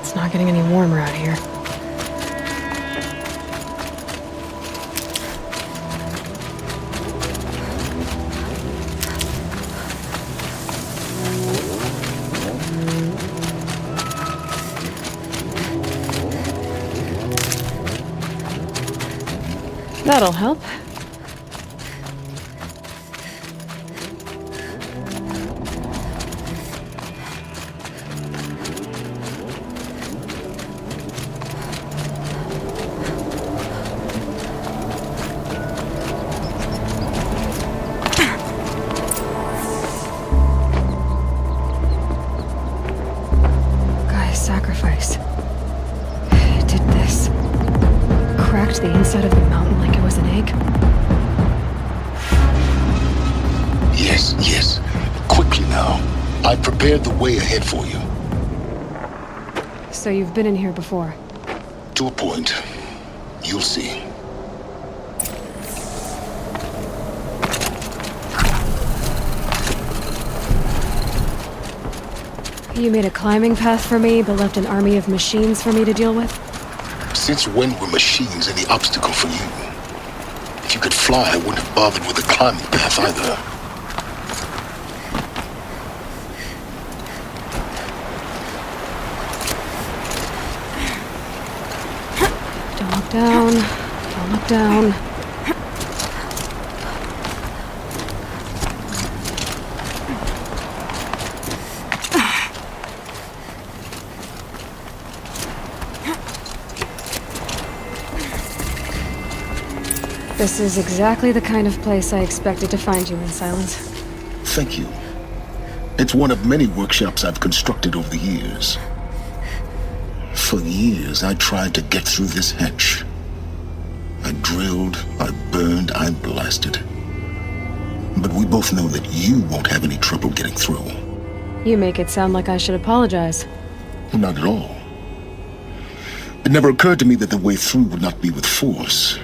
It's not getting any warmer out here. That'll help. Guy's sacrifice. It did this. Cracked the inside of the mountain like it was an egg. Yes. Quickly now. I prepared the way ahead for you. So you've been in here before? To a point. You'll see. You made a climbing path for me, but left an army of machines for me to deal with? Since when were machines any obstacle for you? If you could fly, I wouldn't have bothered with the climbing path either. Don't look down. Don't look down. This is exactly the kind of place I expected to find you in, Silence. Thank you. It's one of many workshops I've constructed over the years. For years, I tried to get through this hatch. I drilled, I burned, I blasted. But we both know that you won't have any trouble getting through. You make it sound like I should apologize. Not at all. It never occurred to me that the way through would not be with force,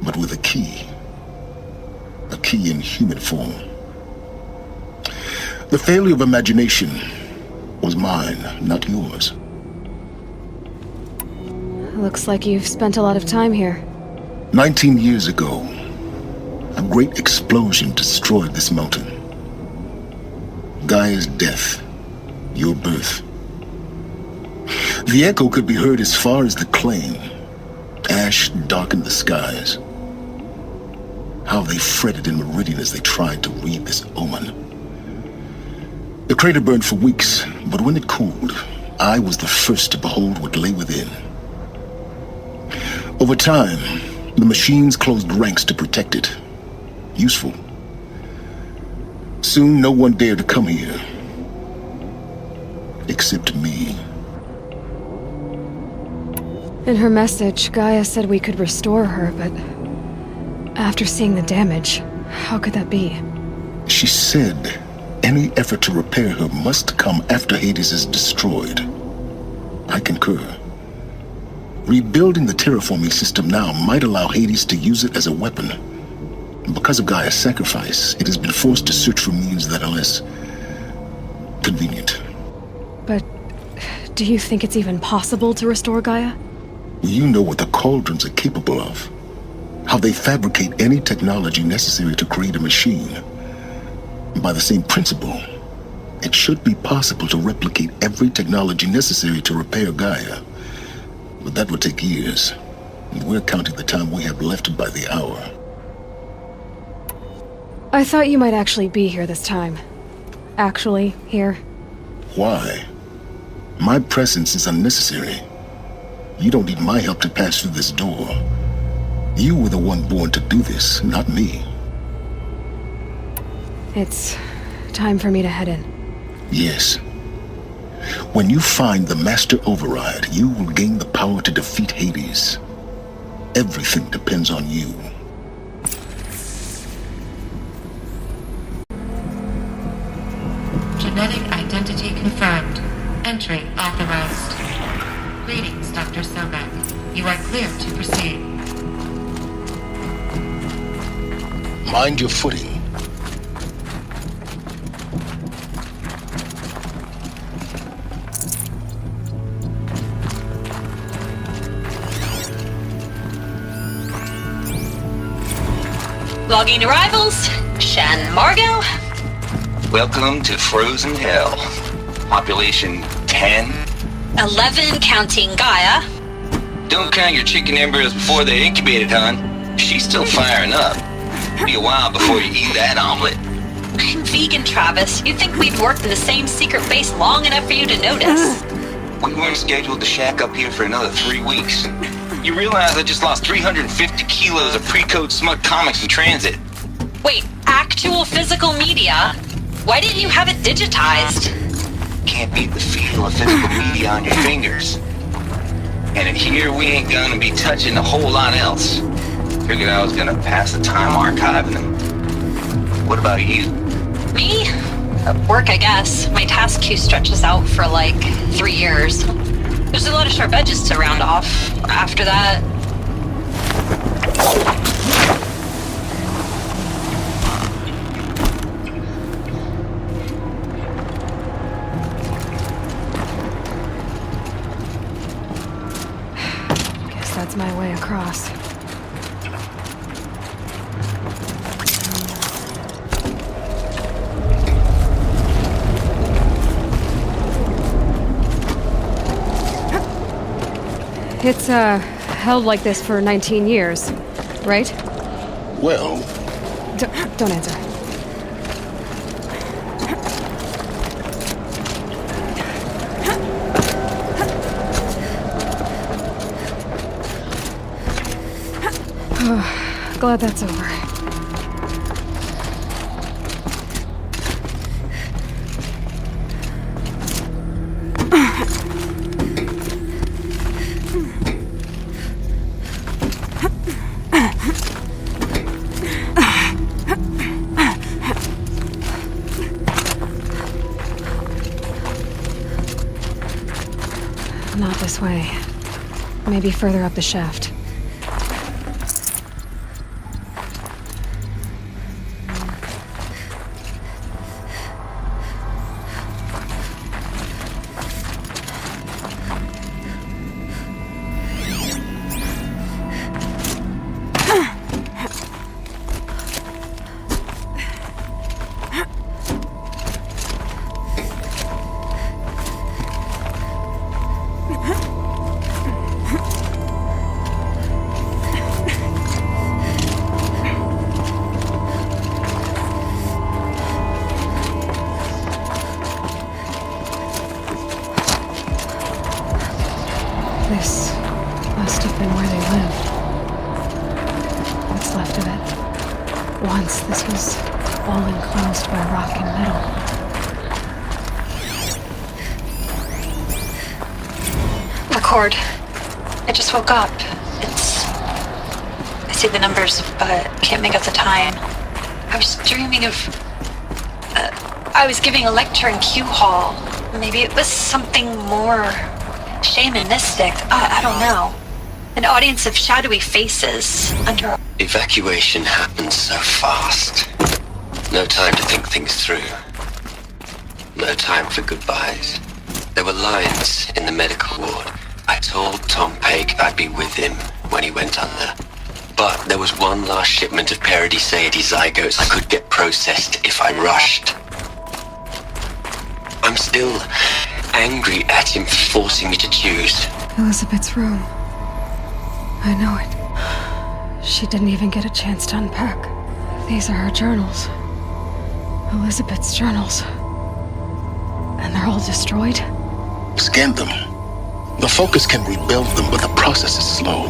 but with a key. A key in human form. The failure of imagination was mine, not yours. Looks like you've spent a lot of time here. 19 years ago, a great explosion destroyed this mountain. Gaia's death, your birth. The echo could be heard as far as the claim. Ash darkened the skies. How they fretted in Meridian as they tried to read this omen. The crater burned for weeks, but when it cooled, I was the first to behold what lay within. Over time, the machines closed ranks to protect it. Useful. Soon, no one dared to come here. Except me. In her message, Gaia said we could restore her, but after seeing the damage, how could that be? She said any effort to repair her must come after Hades is destroyed. I concur. Rebuilding the terraforming system now might allow Hades to use it as a weapon. Because of Gaia's sacrifice, it has been forced to search for means that are less convenient. But do you think it's even possible to restore Gaia? You know what the cauldrons are capable of. How they fabricate any technology necessary to create a machine. By the same principle, it should be possible to replicate every technology necessary to repair Gaia. But that would take years. And we're counting the time we have left by the hour. I thought you might actually be here this time. Actually, here. Why? My presence is unnecessary. You don't need my help to pass through this door. You were the one born to do this, not me. It's time for me to head in. Yes. When you find the Master Override, you will gain the power to defeat Hades. Everything depends on you. Genetic identity confirmed. Entry authorized. Greetings, Dr. Sobek. You are clear to proceed. Mind your footing. Logging arrivals. Shan Margot. Welcome to Frozen Hell. Population 10. 11 counting Gaia. Don't count your chicken embryos before they're incubated, hon. She's still firing up. Be a while before you eat that omelet. I'm vegan, Travis. You'd think we've worked in the same secret base long enough for you to notice. We weren't scheduled to shack up here for another 3 weeks. You realize I just lost 350 kilos of pre-code smut comics in transit. Wait, actual physical media? Why didn't you have it digitized? Can't beat the feel of physical media on your fingers. And in here, we ain't gonna be touching a whole lot else. Figured I was gonna pass the time archiving them. What about you? Me? Work, I guess. My task queue stretches out for like 3 years. There's a lot of sharp edges to round off. After that... Guess that's my way across. It's, held like this for 19 years, right? Well, Don't answer. Glad that's over. Not this way. Maybe further up the shaft. This must have been where they lived. What's left of it. Once this was all enclosed by rock and metal. Record. I just woke up. I see the numbers, but can't make out the time. I was dreaming of... I was giving a lecture in Q Hall. Maybe it was something more shamanistic. I don't know. An audience of shadowy faces under... Evacuation happened so fast. No time to think things through. No time for goodbyes. There were lines in the medical ward. I told Tom Pake I'd be with him when he went under. But there was one last shipment of Paradiseidae zygotes I could get processed if I rushed. I'm still angry at him for forcing me to choose. Elizabeth's room. I know it. She didn't even get a chance to unpack. These are her journals. Elizabeth's journals. And they're all destroyed? scan them. The Focus can rebuild them, but the process is slow.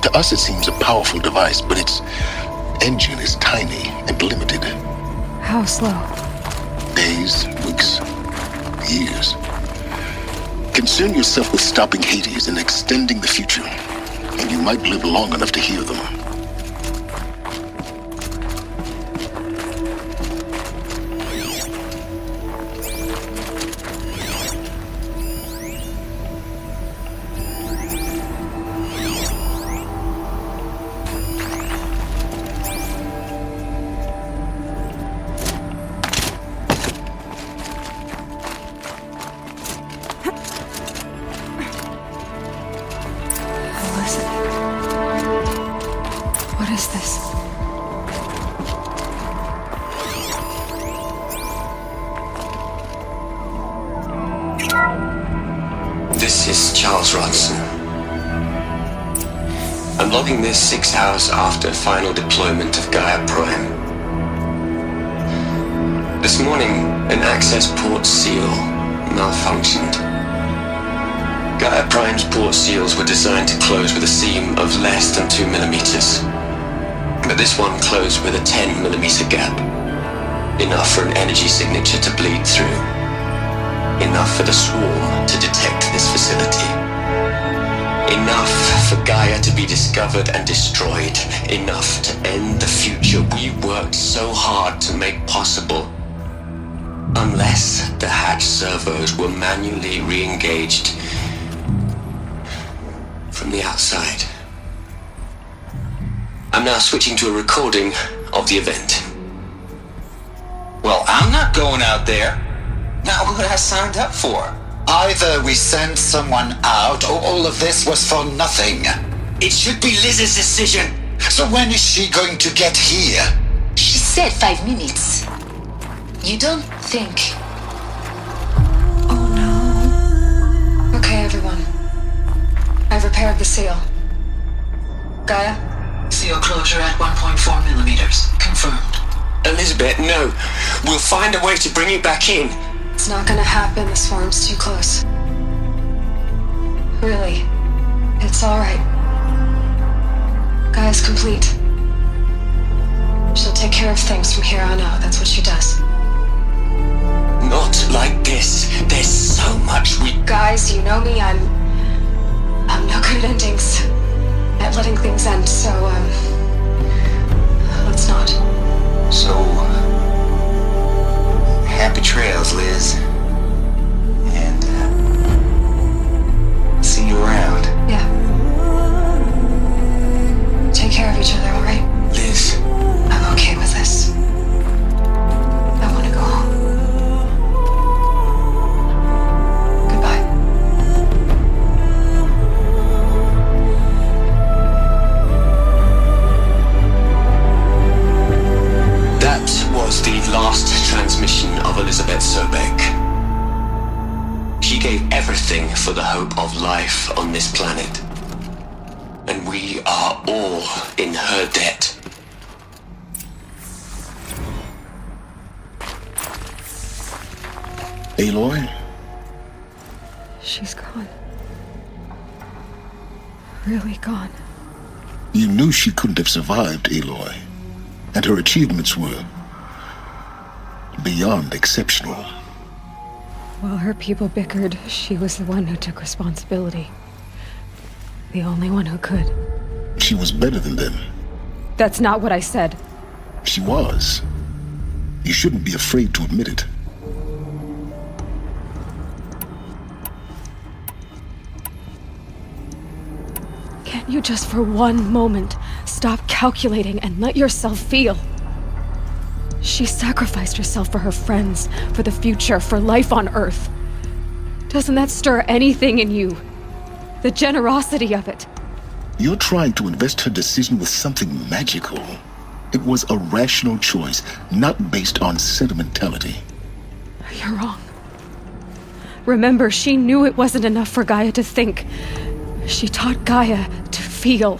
To us it seems a powerful device, but its engine is tiny and limited. How slow? Days, weeks, years. Concern yourself with stopping Hades and extending the future, and you might live long enough to hear them. This is Charles Ronson. I'm logging this 6 hours after final deployment of Gaia Prime. This morning, an access port seal malfunctioned. Gaia Prime's port seals were designed to close with a seam of less than 2 millimeters. But this one closed with a 10 millimeter gap. Enough for an energy signature to bleed through. Enough for the swarm to detect this facility. Enough for Gaia to be discovered and destroyed. Enough to end the future we worked so hard to make possible. Unless the hatch servos were manually re-engaged from the outside. I'm now switching to a recording of the event. Well, I'm not going out there. Not what I signed up for. Either we send someone out, or all of this was for nothing. It should be Liz's decision. So when is she going to get here? She said 5 minutes. You don't think... Oh no. Okay, everyone. I've repaired the seal. Gaia? Seal closure at 1.4 millimeters. Confirmed. Elizabeth, no. We'll find a way to bring you back in. It's not gonna happen. The swarm's too close. Really. It's alright. Gaia's complete. She'll take care of things from here on out. That's what she does. Not like this. There's so much we... Guys, you know me. I'm no good at endings. At letting things end, so, let's not. So, happy trails, Liz. And, see you around. Yeah. Take care of each other, alright? Liz, I'm okay with this. I want to go home. Goodbye. that was the last transmission of Elizabeth Sobek. She gave everything for the hope of life on this planet. And we are all in her debt. Aloy? She's gone. Really gone. You knew she couldn't have survived, Aloy. And her achievements were beyond exceptional. While her people bickered, she was the one who took responsibility. The only one who could. She was better than them. That's not what I said. She was. You shouldn't be afraid to admit it. Can't you just for one moment stop calculating and let yourself feel? She sacrificed herself for her friends, for the future, for life on Earth. Doesn't that stir anything in you? The generosity of it. You're trying to invest her decision with something magical. It was a rational choice, not based on sentimentality. You're wrong. Remember, she knew it wasn't enough for Gaia to think. She taught Gaia to feel.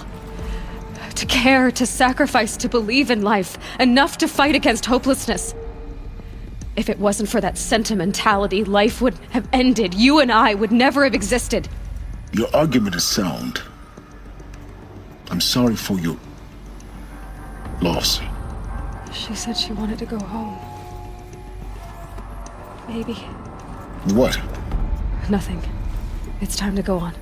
To care, to sacrifice, to believe in life. Enough to fight against hopelessness. If it wasn't for that sentimentality, life would have ended. You and I would never have existed. Your argument is sound. I'm sorry for your loss. She said she wanted to go home. Maybe. What? Nothing. It's time to go on.